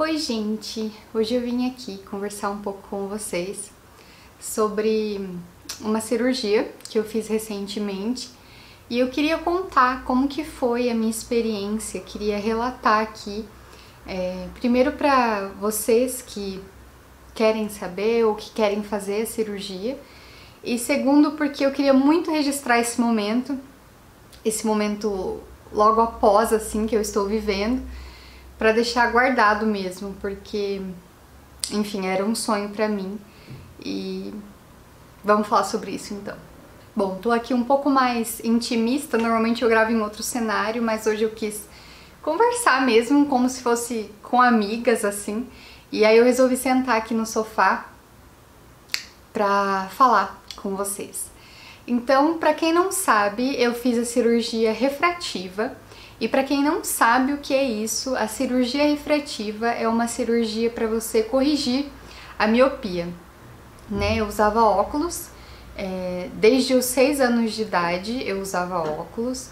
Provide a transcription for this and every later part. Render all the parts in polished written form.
Oi, gente! Hoje eu vim aqui conversar um pouco com vocês sobre uma cirurgia que eu fiz recentemente e eu queria contar como que foi a minha experiência, queria relatar aqui, primeiro para vocês que querem saber ou que querem fazer a cirurgia, e segundo porque eu queria muito registrar esse momento logo após assim que eu estou vivendo, para deixar guardado mesmo, porque, enfim, era um sonho pra mim e vamos falar sobre isso então. Bom, tô aqui um pouco mais intimista, normalmente eu gravo em outro cenário, mas hoje eu quis conversar mesmo, como se fosse com amigas, assim, e aí eu resolvi sentar aqui no sofá pra falar com vocês. Então, pra quem não sabe, eu fiz a cirurgia refrativa. E para quem não sabe o que é isso, a cirurgia refrativa é uma cirurgia para você corrigir a miopia, né? Eu usava óculos, desde os 6 anos de idade eu usava óculos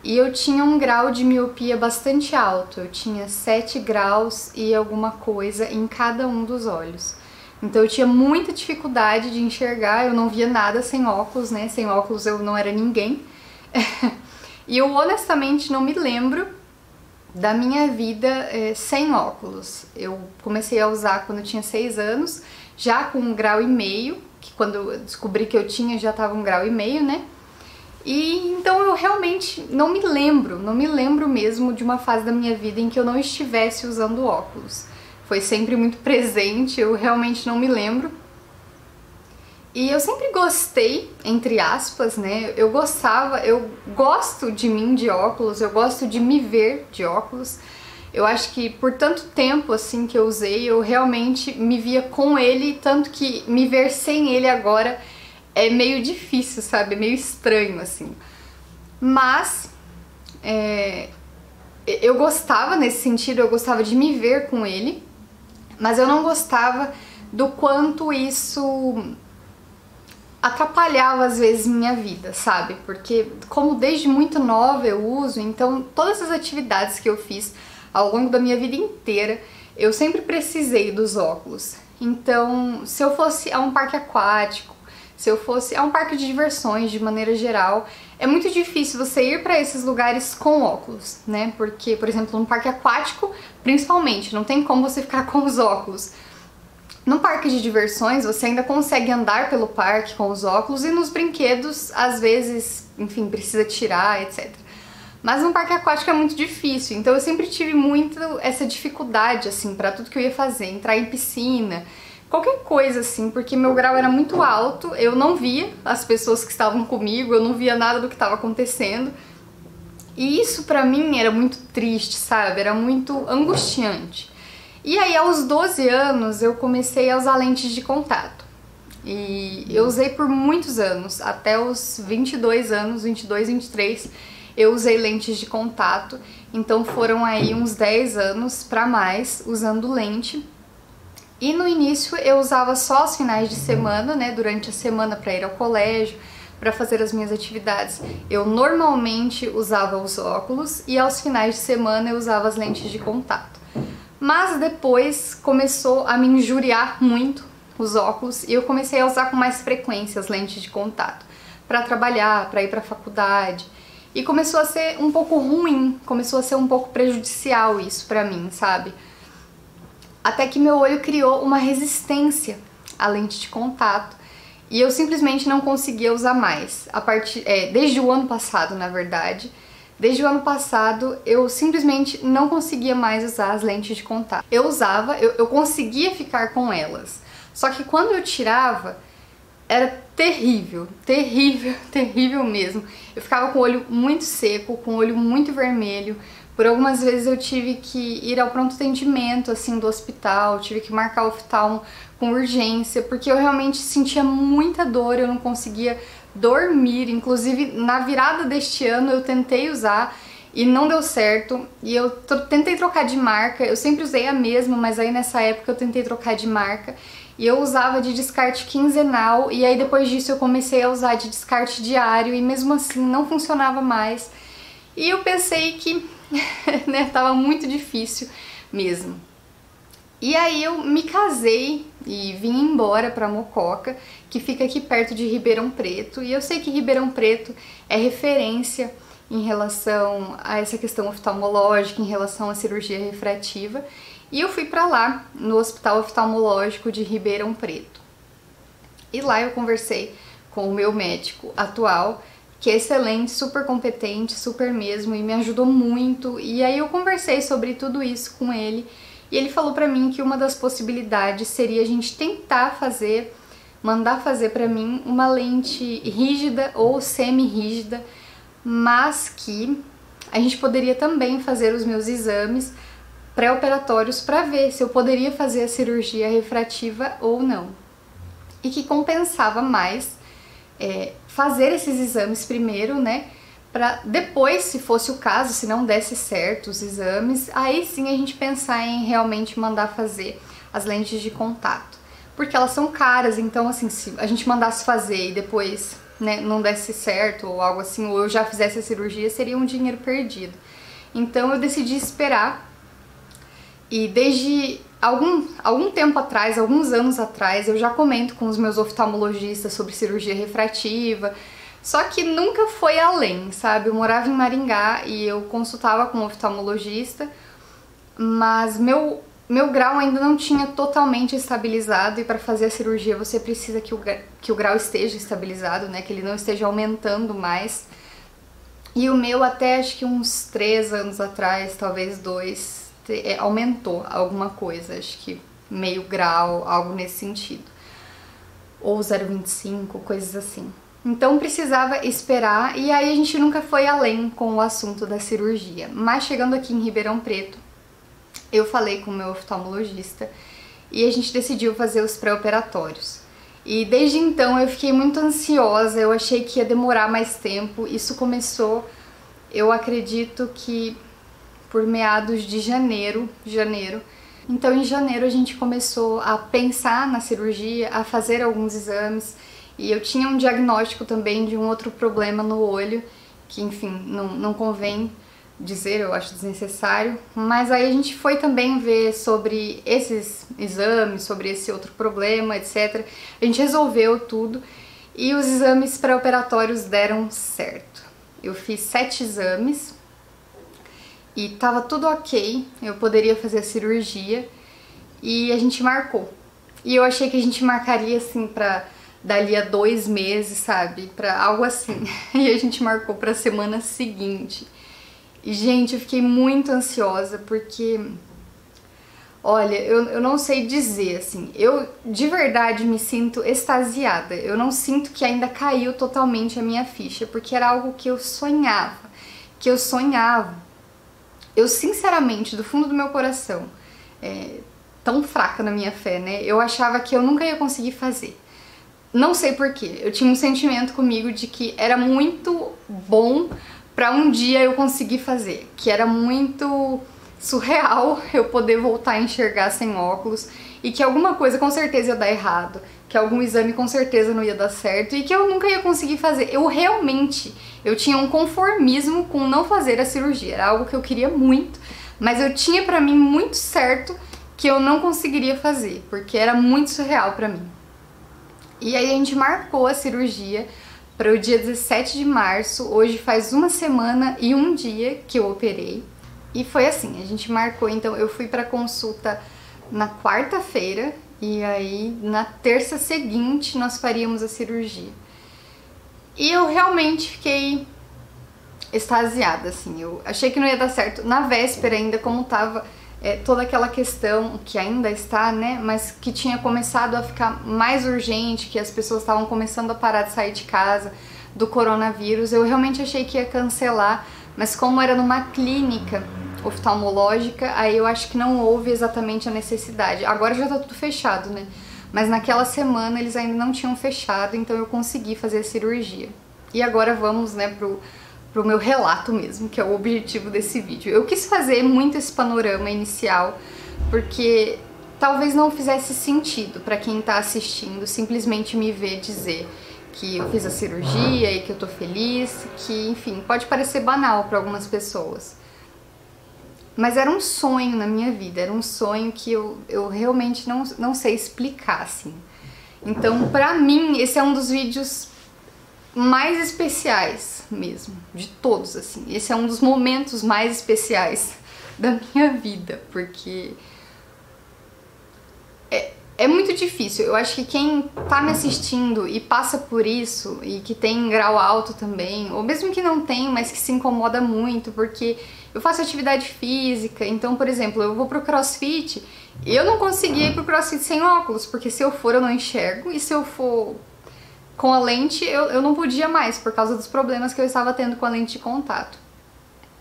e eu tinha um grau de miopia bastante alto, eu tinha 7 graus e alguma coisa em cada um dos olhos. Então eu tinha muita dificuldade de enxergar, eu não via nada sem óculos, né? Sem óculos eu não era ninguém. E eu honestamente não me lembro da minha vida sem óculos. Eu comecei a usar quando eu tinha 6 anos, já com 1,5 grau, que quando eu descobri que eu tinha já estava 1,5 grau, né? E então eu realmente não me lembro mesmo de uma fase da minha vida em que eu não estivesse usando óculos. Foi sempre muito presente, eu realmente não me lembro. E eu sempre gostei, entre aspas, né? Eu gosto de mim de óculos, eu gosto de me ver de óculos. Eu acho que por tanto tempo assim que eu usei, eu realmente me via com ele, tanto que me ver sem ele agora é meio difícil, sabe? É meio estranho, assim. Mas eu gostava nesse sentido, eu gostava de me ver com ele, mas eu não gostava do quanto isso atrapalhava às vezes minha vida, sabe? Porque como desde muito nova eu uso, então todas as atividades que eu fiz ao longo da minha vida inteira, eu sempre precisei dos óculos. Então, se eu fosse a um parque aquático, se eu fosse a um parque de diversões de maneira geral, é muito difícil você ir para esses lugares com óculos, né? Porque, por exemplo, no parque aquático, principalmente, não tem como você ficar com os óculos. No parque de diversões, você ainda consegue andar pelo parque com os óculos e nos brinquedos, às vezes, enfim, precisa tirar, etc. Mas no parque aquático é muito difícil, então eu sempre tive muito essa dificuldade, assim, para tudo que eu ia fazer, entrar em piscina, qualquer coisa, assim, porque meu grau era muito alto, eu não via as pessoas que estavam comigo, eu não via nada do que estava acontecendo. E isso pra mim era muito triste, sabe? Era muito angustiante. E aí, aos 12 anos, eu comecei a usar lentes de contato. E eu usei por muitos anos, até os 22 anos, 22, 23, eu usei lentes de contato. Então foram aí uns 10 anos pra mais usando lente. E no início eu usava só aos finais de semana, né, durante a semana pra ir ao colégio, pra fazer as minhas atividades. Eu normalmente usava os óculos e aos finais de semana eu usava as lentes de contato. Mas depois começou a me injuriar muito os óculos e eu comecei a usar com mais frequência as lentes de contato para trabalhar, para ir para a faculdade. E começou a ser um pouco ruim, começou a ser um pouco prejudicial isso para mim, sabe? Até que meu olho criou uma resistência à lente de contato e eu simplesmente não conseguia usar mais. Desde o ano passado, na verdade. Desde o ano passado, eu simplesmente não conseguia mais usar as lentes de contato. Eu usava, eu conseguia ficar com elas. Só que quando eu tirava, era terrível, terrível, terrível mesmo. Eu ficava com o olho muito seco, com o olho muito vermelho. Por algumas vezes eu tive que ir ao pronto atendimento, assim, do hospital. Tive que marcar o oftalmo com urgência, porque eu realmente sentia muita dor, eu não conseguia dormir. Inclusive na virada deste ano eu tentei usar e não deu certo, e eu tentei trocar de marca, eu sempre usei a mesma, mas aí nessa época eu tentei trocar de marca e eu usava de descarte quinzenal, e aí depois disso eu comecei a usar de descarte diário e mesmo assim não funcionava mais. E eu pensei que né, tava muito difícil mesmo. E aí eu me casei e vim embora para Mococa, que fica aqui perto de Ribeirão Preto. E eu sei que Ribeirão Preto é referência em relação a essa questão oftalmológica, em relação à cirurgia refrativa. E eu fui para lá, no Hospital Oftalmológico de Ribeirão Preto. E lá eu conversei com o meu médico atual, que é excelente, super competente, super mesmo, e me ajudou muito. E aí eu conversei sobre tudo isso com ele, e ele falou pra mim que uma das possibilidades seria a gente tentar fazer, mandar fazer pra mim uma lente rígida ou semi-rígida, mas que a gente poderia também fazer os meus exames pré-operatórios para ver se eu poderia fazer a cirurgia refrativa ou não. E que compensava mais fazer esses exames primeiro, né? Para depois, se fosse o caso, se não desse certo os exames, aí sim a gente pensar em realmente mandar fazer as lentes de contato. Porque elas são caras, então assim, se a gente mandasse fazer e depois, né, não desse certo ou algo assim, ou eu já fizesse a cirurgia, seria um dinheiro perdido. Então eu decidi esperar. E desde algum tempo atrás, alguns anos atrás, eu já comento com os meus oftalmologistas sobre cirurgia refrativa, só que nunca foi além, sabe? Eu morava em Maringá e eu consultava com um oftalmologista, mas meu grau ainda não tinha totalmente estabilizado, e para fazer a cirurgia você precisa que o grau esteja estabilizado, né? Que ele não esteja aumentando mais. E o meu até acho que uns 3 anos atrás, talvez 2, aumentou alguma coisa, acho que meio grau, algo nesse sentido, ou 0,25, coisas assim. Então precisava esperar, e aí a gente nunca foi além com o assunto da cirurgia. Mas chegando aqui em Ribeirão Preto, eu falei com o meu oftalmologista e a gente decidiu fazer os pré-operatórios. E desde então eu fiquei muito ansiosa, eu achei que ia demorar mais tempo. Isso começou, eu acredito que por meados de janeiro. Então em janeiro a gente começou a pensar na cirurgia, a fazer alguns exames, e eu tinha um diagnóstico também de um outro problema no olho, que enfim, não convém dizer, eu acho desnecessário, mas aí a gente foi também ver sobre esses exames, sobre esse outro problema, etc. A gente resolveu tudo e os exames pré-operatórios deram certo. Eu fiz 7 exames, e tava tudo ok, eu poderia fazer a cirurgia, e a gente marcou. E eu achei que a gente marcaria assim pra dali a 2 meses, sabe? Pra algo assim. E a gente marcou pra semana seguinte. E, gente, eu fiquei muito ansiosa porque, olha, eu não sei dizer, assim, eu de verdade me sinto extasiada. Eu não sinto que ainda caiu totalmente a minha ficha, porque era algo que eu sonhava, Eu, sinceramente, do fundo do meu coração, tão fraca na minha fé, né? Eu achava que eu nunca ia conseguir fazer. Não sei porquê. Eu tinha um sentimento comigo de que era muito bom pra um dia eu conseguir fazer. Que era muito surreal eu poder voltar a enxergar sem óculos. E que alguma coisa com certeza ia dar errado. Que algum exame com certeza não ia dar certo. E que eu nunca ia conseguir fazer. Eu tinha um conformismo com não fazer a cirurgia. Era algo que eu queria muito, mas eu tinha pra mim muito certo que eu não conseguiria fazer, porque era muito surreal pra mim. E aí a gente marcou a cirurgia para o dia 17 de março, hoje faz 1 semana e 1 dia que eu operei. E foi assim, a gente marcou, então eu fui pra consulta na quarta-feira, e aí na terça seguinte nós faríamos a cirurgia. E eu realmente fiquei extasiada, assim, eu achei que não ia dar certo. Na véspera ainda, como tava toda aquela questão, que ainda está, né, mas que tinha começado a ficar mais urgente, que as pessoas estavam começando a parar de sair de casa, do coronavírus, eu realmente achei que ia cancelar, mas como era numa clínica oftalmológica, aí eu acho que não houve exatamente a necessidade. Agora já tá tudo fechado, né? Mas naquela semana eles ainda não tinham fechado, então eu consegui fazer a cirurgia. E agora vamos, né, pro meu relato mesmo, que é o objetivo desse vídeo. Eu quis fazer muito esse panorama inicial, porque talvez não fizesse sentido para quem tá assistindo simplesmente me ver dizer que eu fiz a cirurgia e que eu tô feliz, que, enfim, pode parecer banal para algumas pessoas. Mas era um sonho na minha vida, era um sonho que eu realmente não sei explicar, assim. Então, pra mim, esse é um dos vídeos mais especiais mesmo, de todos, assim. Esse é um dos momentos mais especiais da minha vida, porque é muito difícil. Eu acho que quem tá me assistindo e passa por isso, e que tem grau alto também, ou mesmo que não tem, mas que se incomoda muito, porque eu faço atividade física, então, por exemplo, eu vou pro CrossFit, e eu não conseguia ir pro CrossFit sem óculos, porque se eu for eu não enxergo, e se eu for com a lente eu não podia mais, por causa dos problemas que eu estava tendo com a lente de contato.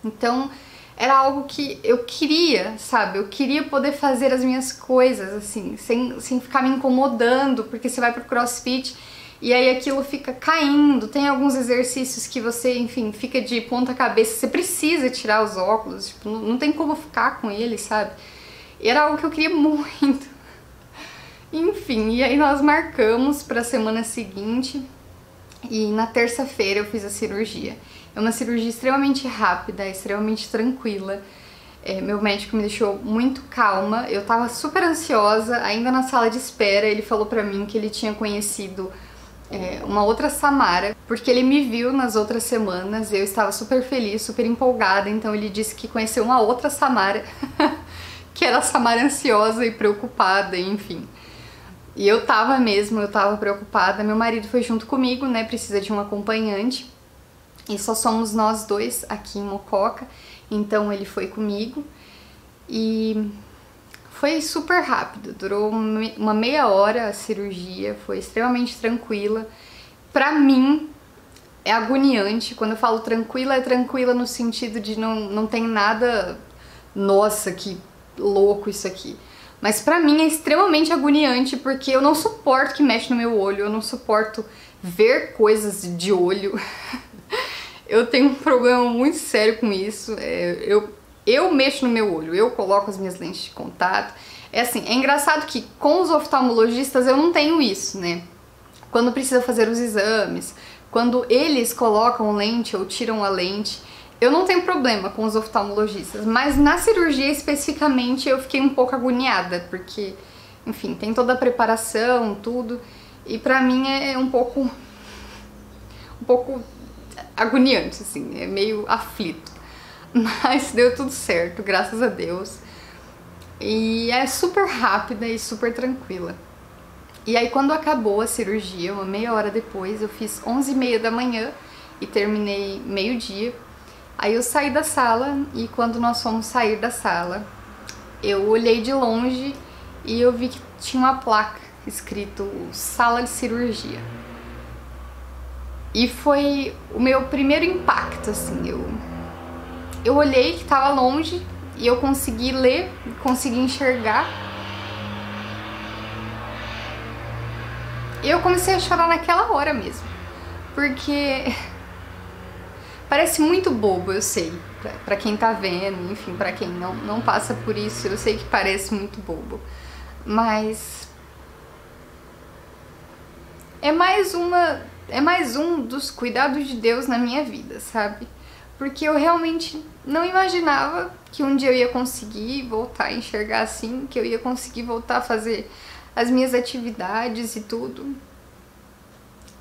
Então, era algo que eu queria, sabe? Eu queria poder fazer as minhas coisas, assim, sem ficar me incomodando, porque você vai pro CrossFit e aí aquilo fica caindo. Tem alguns exercícios que você, enfim, fica de ponta cabeça, você precisa tirar os óculos, tipo, não tem como ficar com eles, sabe? E era algo que eu queria muito. Enfim, e aí nós marcamos pra semana seguinte e na terça-feira eu fiz a cirurgia. É uma cirurgia extremamente rápida, extremamente tranquila. Meu médico me deixou muito calma, eu tava super ansiosa, ainda na sala de espera. Ele falou pra mim que ele tinha conhecido uma outra Samara, porque ele me viu nas outras semanas, eu estava super feliz, super empolgada, então ele disse que conheceu uma outra Samara, que era a Samara ansiosa e preocupada, enfim. E eu tava preocupada. Meu marido foi junto comigo, né, precisa de um acompanhante. E só somos nós dois aqui em Mococa, então ele foi comigo e foi super rápido, durou uma meia hora a cirurgia, foi extremamente tranquila. Pra mim é agoniante, quando eu falo tranquila, é tranquila no sentido de não tem nada, nossa, que louco isso aqui. Mas pra mim é extremamente agoniante, porque eu não suporto que mexe no meu olho, eu não suporto ver coisas de olho. Eu tenho um problema muito sério com isso. Eu mexo no meu olho, eu coloco as minhas lentes de contato. É assim, é engraçado que com os oftalmologistas eu não tenho isso, né? Quando precisa fazer os exames, quando eles colocam lente ou tiram a lente, eu não tenho problema com os oftalmologistas. Mas na cirurgia especificamente eu fiquei um pouco agoniada, porque, enfim, tem toda a preparação, tudo. E pra mim é um pouco agoniante, assim, é meio aflito. Mas deu tudo certo, graças a Deus. E é super rápida e super tranquila. E aí quando acabou a cirurgia, uma meia hora depois, eu fiz 11h30 da manhã e terminei meio-dia. Aí eu saí da sala e quando nós fomos sair da sala, eu olhei de longe e eu vi que tinha uma placa escrito Sala de Cirurgia. E foi o meu primeiro impacto, assim, eu olhei que tava longe e eu consegui ler, consegui enxergar. E eu comecei a chorar naquela hora mesmo, porque parece muito bobo, eu sei, pra quem tá vendo, enfim, pra quem não passa por isso, eu sei que parece muito bobo, mas é mais um dos cuidados de Deus na minha vida, sabe? Porque eu realmente não imaginava que um dia eu ia conseguir voltar a enxergar assim, que eu ia conseguir voltar a fazer as minhas atividades e tudo.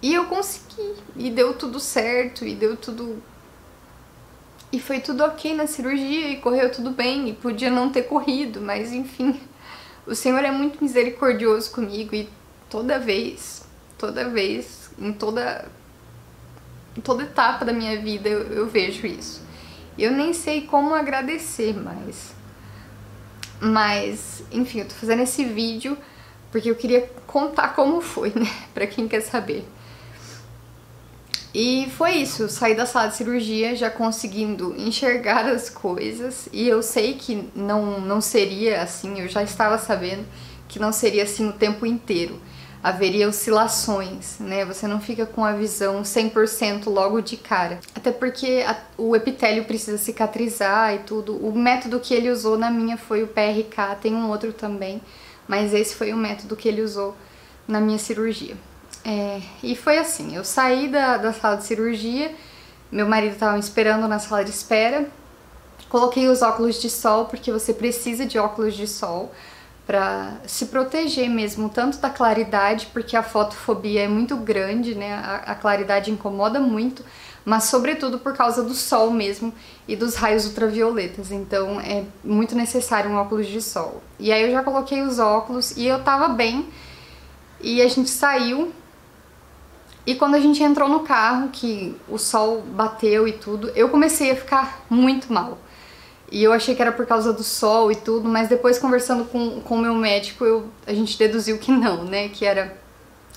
E eu consegui, e deu tudo certo, e foi tudo ok na cirurgia, e correu tudo bem, e podia não ter corrido, mas enfim, o Senhor é muito misericordioso comigo, e toda vez, em toda etapa da minha vida eu vejo isso. Eu nem sei como agradecer mas enfim, eu tô fazendo esse vídeo porque eu queria contar como foi, né, pra quem quer saber. E foi isso, eu saí da sala de cirurgia já conseguindo enxergar as coisas, e eu sei que não seria assim, eu já estava sabendo que não seria assim o tempo inteiro. Haveria oscilações, né? Você não fica com a visão 100% logo de cara. Até porque o epitélio precisa cicatrizar e tudo. O método que ele usou na minha foi o PRK, tem um outro também, mas esse foi o método que ele usou na minha cirurgia. E foi assim, eu saí da sala de cirurgia, meu marido estava me esperando na sala de espera, Coloquei os óculos de sol, porque você precisa de óculos de sol para se proteger mesmo, tanto da claridade, porque a fotofobia é muito grande, né? A claridade incomoda muito, mas sobretudo por causa do sol mesmo e dos raios ultravioletas, então é muito necessário um óculos de sol. E aí eu já coloquei os óculos e eu tava bem, e a gente saiu, e quando a gente entrou no carro, que o sol bateu e tudo, eu comecei a ficar muito mal. E eu achei que era por causa do sol e tudo, mas depois conversando com o meu médico, a gente deduziu que não, né? Que era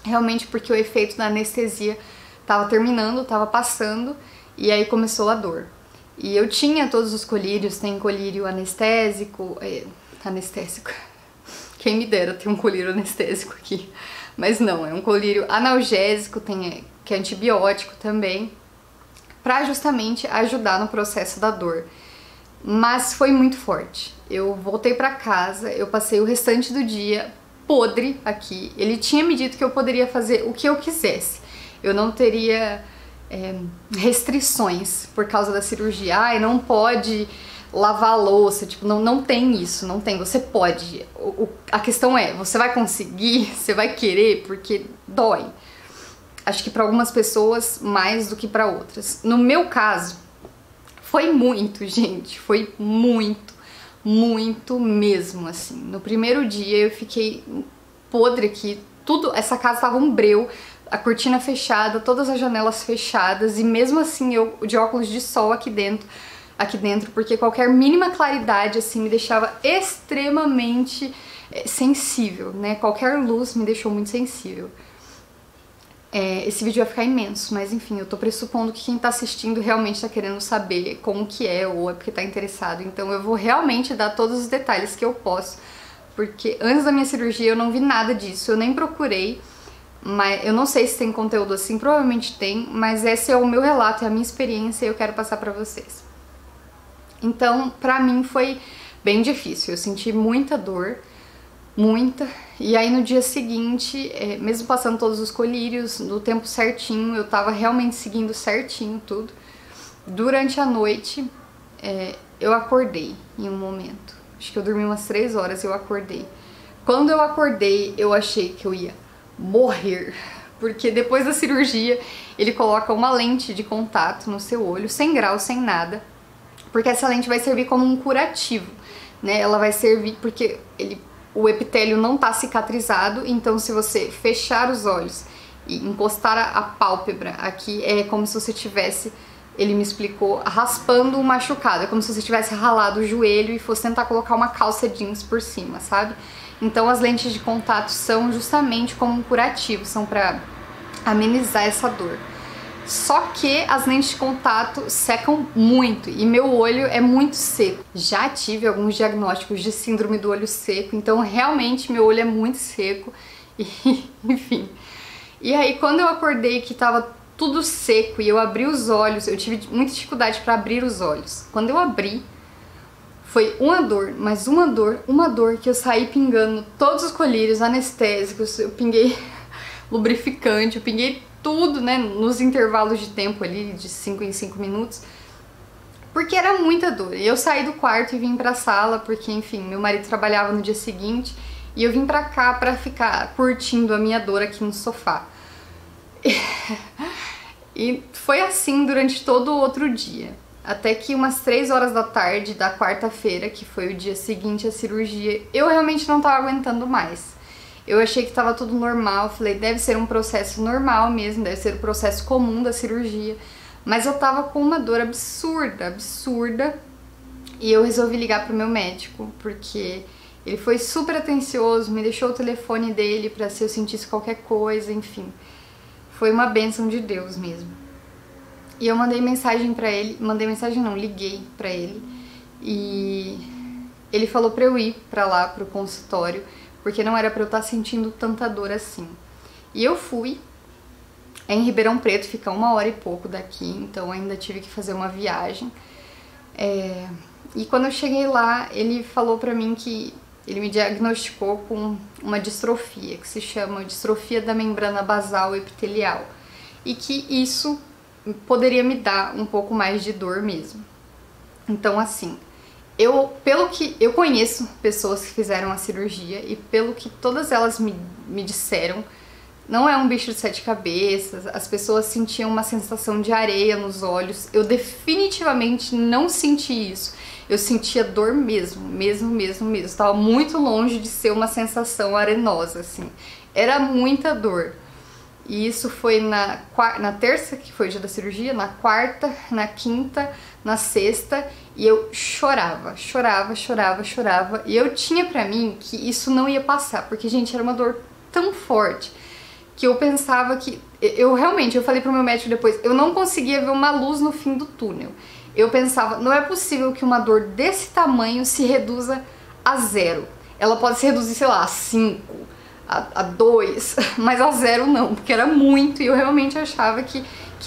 realmente porque o efeito da anestesia tava terminando, tava passando, e aí começou a dor. E eu tinha todos os colírios, tem colírio anestésico, quem me dera ter um colírio anestésico aqui, mas não, é um colírio analgésico, que é antibiótico também, pra justamente ajudar no processo da dor. Mas foi muito forte. Eu voltei pra casa, eu passei o restante do dia podre aqui. Ele tinha me dito que eu poderia fazer o que eu quisesse. Eu não teria restrições por causa da cirurgia. Ai, não pode lavar a louça, tipo, não tem isso, não tem. Você pode. A questão é, você vai conseguir, você vai querer, porque dói. Acho que pra algumas pessoas mais do que pra outras. No meu caso, foi muito, gente, foi muito, muito mesmo, assim. No primeiro dia eu fiquei podre aqui, tudo, essa casa tava um breu, a cortina fechada, todas as janelas fechadas, e mesmo assim eu de óculos de sol aqui dentro, porque qualquer mínima claridade, assim, me deixava extremamente sensível, né? Qualquer luz me deixou muito sensível. Esse vídeo vai ficar imenso, mas enfim, eu tô pressupondo que quem tá assistindo realmente tá querendo saber como que é, ou é porque tá interessado, então eu vou realmente dar todos os detalhes que eu posso, porque antes da minha cirurgia eu não vi nada disso, eu nem procurei, mas eu não sei se tem conteúdo assim, provavelmente tem, mas esse é o meu relato, é a minha experiência e eu quero passar pra vocês. Então, pra mim foi bem difícil, eu senti muita dor, muita, e aí no dia seguinte, mesmo passando todos os colírios, no tempo certinho, eu tava realmente seguindo certinho tudo. Durante a noite, eu acordei em um momento, acho que eu dormi umas 3 horas e eu acordei. Quando eu acordei, eu achei que eu ia morrer, porque depois da cirurgia, ele coloca uma lente de contato no seu olho, sem grau, sem nada, porque essa lente vai servir como um curativo, né? Ela vai servir porque o epitélio não tá cicatrizado, então se você fechar os olhos e encostar a pálpebra aqui, é como se você tivesse, ele me explicou, raspando um machucado, é como se você tivesse ralado o joelho e fosse tentar colocar uma calça jeans por cima, sabe? Então as lentes de contato são justamente como um curativo, são pra amenizar essa dor. Só que as lentes de contato secam muito e meu olho é muito seco. Já tive alguns diagnósticos de síndrome do olho seco, então realmente meu olho é muito seco e enfim. E aí quando eu acordei que tava tudo seco e eu abri os olhos, eu tive muita dificuldade para abrir os olhos. Quando eu abri, foi uma dor, mas uma dor que eu saí pingando todos os colírios anestésicos, eu pinguei lubrificante, eu pinguei tudo, né, nos intervalos de tempo ali, de 5 em 5 minutos, porque era muita dor. E eu saí do quarto e vim pra sala, porque, enfim, meu marido trabalhava no dia seguinte, e eu vim pra cá pra ficar curtindo a minha dor aqui no sofá. E foi assim durante todo o outro dia, até que umas 3 horas da tarde da quarta-feira, que foi o dia seguinte à cirurgia, eu realmente não tava aguentando mais. Eu achei que tava tudo normal, falei, deve ser um processo normal mesmo, deve ser o processo comum da cirurgia. Mas eu tava com uma dor absurda, absurda, e eu resolvi ligar pro meu médico, porque ele foi super atencioso, me deixou o telefone dele pra se eu sentisse qualquer coisa, enfim. Foi uma bênção de Deus mesmo. E eu mandei mensagem pra ele, liguei pra ele, e ele falou pra eu ir pra lá, pro consultório, porque não era pra eu estar sentindo tanta dor assim. E eu fui, em Ribeirão Preto, fica 1 hora e pouco daqui, então ainda tive que fazer uma viagem. E quando eu cheguei lá, ele falou pra mim que ele me diagnosticou com uma distrofia, que se chama distrofia da membrana basal epitelial, e que isso poderia me dar um pouco mais de dor mesmo. Então, assim, pelo que eu conheço pessoas que fizeram a cirurgia e pelo que todas elas me disseram, não é um bicho de 7 cabeças, as pessoas sentiam uma sensação de areia nos olhos. Eu definitivamente não senti isso. Eu sentia dor mesmo. Estava muito longe de ser uma sensação arenosa, assim. Era muita dor. E isso foi na terça, que foi o dia da cirurgia, na quarta, na quinta, na sexta, e eu chorava. E eu tinha pra mim que isso não ia passar, porque, gente, era uma dor tão forte que eu pensava que... Eu falei pro meu médico depois, eu não conseguia ver uma luz no fim do túnel. Eu pensava, não é possível que uma dor desse tamanho se reduza a 0. Ela pode se reduzir, sei lá, a 5, a 2, mas a 0 não, porque era muito, e eu realmente achava que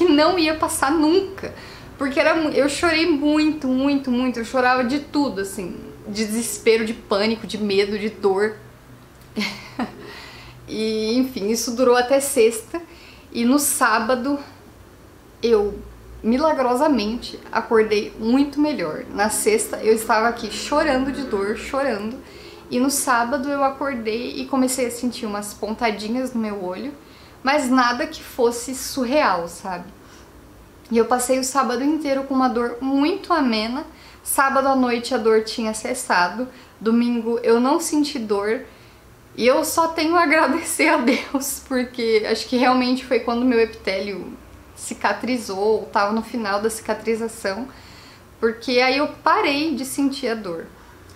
não ia passar nunca. Porque eu chorei muito, eu chorava de tudo, assim, de desespero, de pânico, de medo, de dor. E, enfim, isso durou até sexta, e no sábado eu milagrosamente acordei muito melhor. Na sexta eu estava aqui chorando de dor, e no sábado eu acordei e comecei a sentir umas pontadinhas no meu olho, mas nada que fosse surreal, sabe? E eu passei o sábado inteiro com uma dor muito amena. Sábado à noite a dor tinha cessado, domingo eu não senti dor. E eu só tenho a agradecer a Deus, porque acho que realmente foi quando meu epitélio cicatrizou, tava no final da cicatrização, porque aí eu parei de sentir a dor.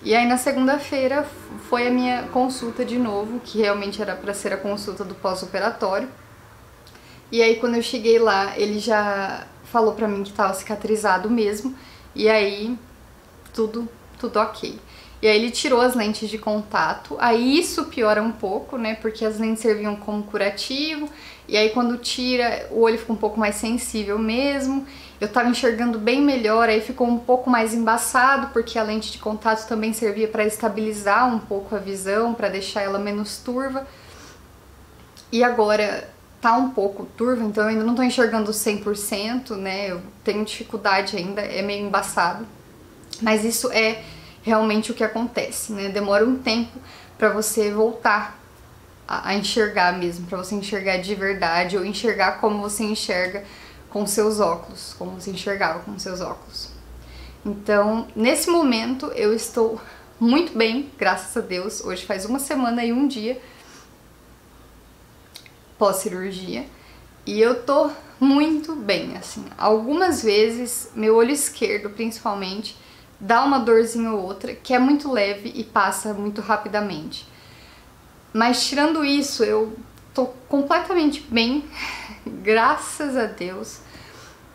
E aí na segunda-feira foi a minha consulta de novo, que realmente era para ser a consulta do pós-operatório. E aí quando eu cheguei lá, ele já falou pra mim que tava cicatrizado mesmo, e aí tudo ok. E aí ele tirou as lentes de contato, aí isso piora um pouco, né, porque as lentes serviam como curativo, e aí quando tira, o olho fica um pouco mais sensível mesmo. Eu tava enxergando bem melhor, aí ficou um pouco mais embaçado, porque a lente de contato também servia para estabilizar um pouco a visão, para deixar ela menos turva. E agora tá um pouco turva, então eu ainda não tô enxergando 100%, né, eu tenho dificuldade ainda, é meio embaçado. Mas isso é realmente o que acontece, né? Demora um tempo pra você voltar a enxergar mesmo, pra você enxergar de verdade, ou enxergar como você enxerga com seus óculos, como você enxergava com seus óculos. Então, nesse momento, eu estou muito bem, graças a Deus. Hoje faz 1 semana e 1 dia pós-cirurgia, e eu tô muito bem, assim. Algumas vezes, meu olho esquerdo, principalmente, dá uma dorzinha ou outra, que é muito leve e passa muito rapidamente. Mas tirando isso, eu tô completamente bem, graças a Deus.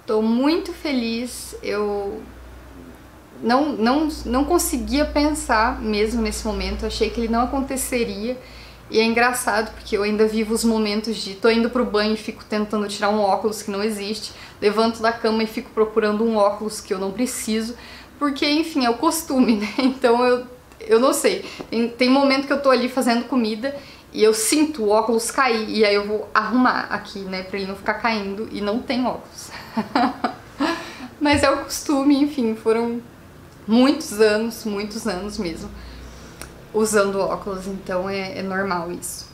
Tô muito feliz, eu não conseguia pensar mesmo nesse momento, achei que ele não aconteceria. E é engraçado, porque eu ainda vivo os momentos de tô indo pro banho e fico tentando tirar um óculos que não existe, levanto da cama e fico procurando um óculos que eu não preciso, porque, enfim, é o costume, né? Então eu não sei. Tem momento que eu tô ali fazendo comida e eu sinto o óculos cair, e aí eu vou arrumar aqui, né, pra ele não ficar caindo, e não tem óculos. Mas é o costume, enfim, foram muitos anos mesmo, usando óculos, então é normal isso.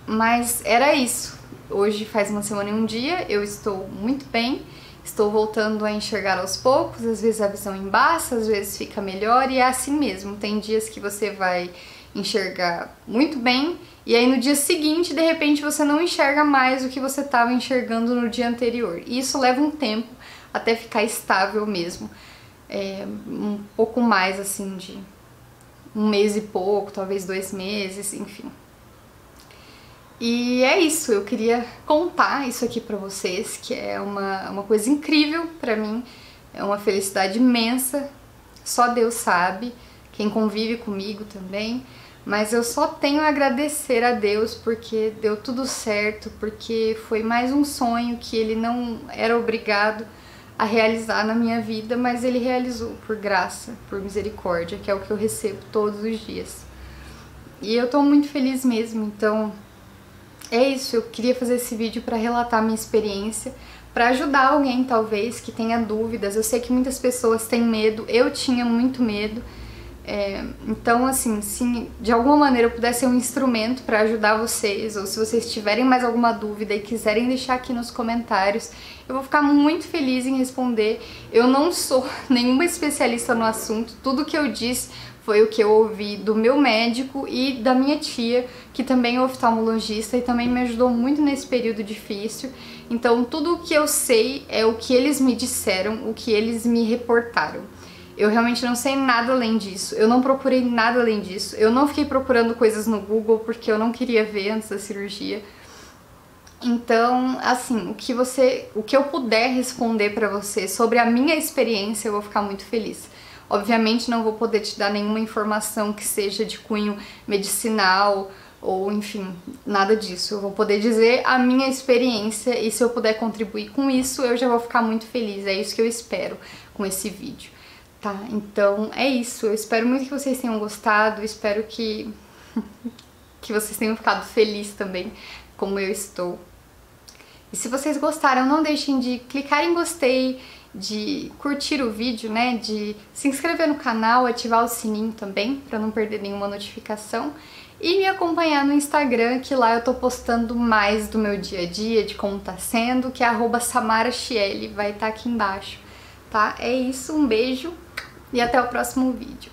Mas era isso. Hoje faz 1 semana e 1 dia, eu estou muito bem. Estou voltando a enxergar aos poucos, às vezes a visão embaça, às vezes fica melhor, e é assim mesmo. Tem dias que você vai enxergar muito bem, e aí no dia seguinte, de repente, você não enxerga mais o que você estava enxergando no dia anterior. E isso leva um tempo até ficar estável mesmo. Um pouco mais, assim, de 1 mês e pouco, talvez 2 meses, enfim. E é isso, eu queria contar isso aqui pra vocês, que é uma coisa incrível pra mim, é uma felicidade imensa, só Deus sabe, quem convive comigo também, mas eu só tenho a agradecer a Deus porque deu tudo certo, porque foi mais um sonho que Ele não era obrigado a realizar na minha vida, mas Ele realizou por graça, por misericórdia, que é o que eu recebo todos os dias. E eu tô muito feliz mesmo, então... é isso, eu queria fazer esse vídeo para relatar minha experiência, para ajudar alguém talvez que tenha dúvidas. Eu sei que muitas pessoas têm medo, eu tinha muito medo. Então, assim, se de alguma maneira eu puder ser um instrumento para ajudar vocês, ou se vocês tiverem mais alguma dúvida e quiserem deixar aqui nos comentários, eu vou ficar muito feliz em responder. Eu não sou nenhuma especialista no assunto, tudo que eu disse foi o que eu ouvi do meu médico e da minha tia, que também é oftalmologista e também me ajudou muito nesse período difícil. Então, tudo o que eu sei é o que eles me disseram, o que eles me reportaram. Eu realmente não sei nada além disso, eu não procurei nada além disso, eu não fiquei procurando coisas no Google porque eu não queria ver antes da cirurgia. Então, assim, o que eu puder responder pra você sobre a minha experiência, eu vou ficar muito feliz. Obviamente não vou poder te dar nenhuma informação que seja de cunho medicinal ou, enfim, nada disso. Eu vou poder dizer a minha experiência e se eu puder contribuir com isso, eu já vou ficar muito feliz. É isso que eu espero com esse vídeo. Tá, então é isso. Eu espero muito que vocês tenham gostado, espero que vocês tenham ficado felizes também, como eu estou. E se vocês gostaram, não deixem de clicar em gostei, de curtir o vídeo, né, de se inscrever no canal, ativar o sininho também, pra não perder nenhuma notificação. E me acompanhar no Instagram, que lá eu tô postando mais do meu dia a dia, de como tá sendo, que é @samarachiele, vai estar aqui embaixo. Tá? É isso, um beijo e até o próximo vídeo.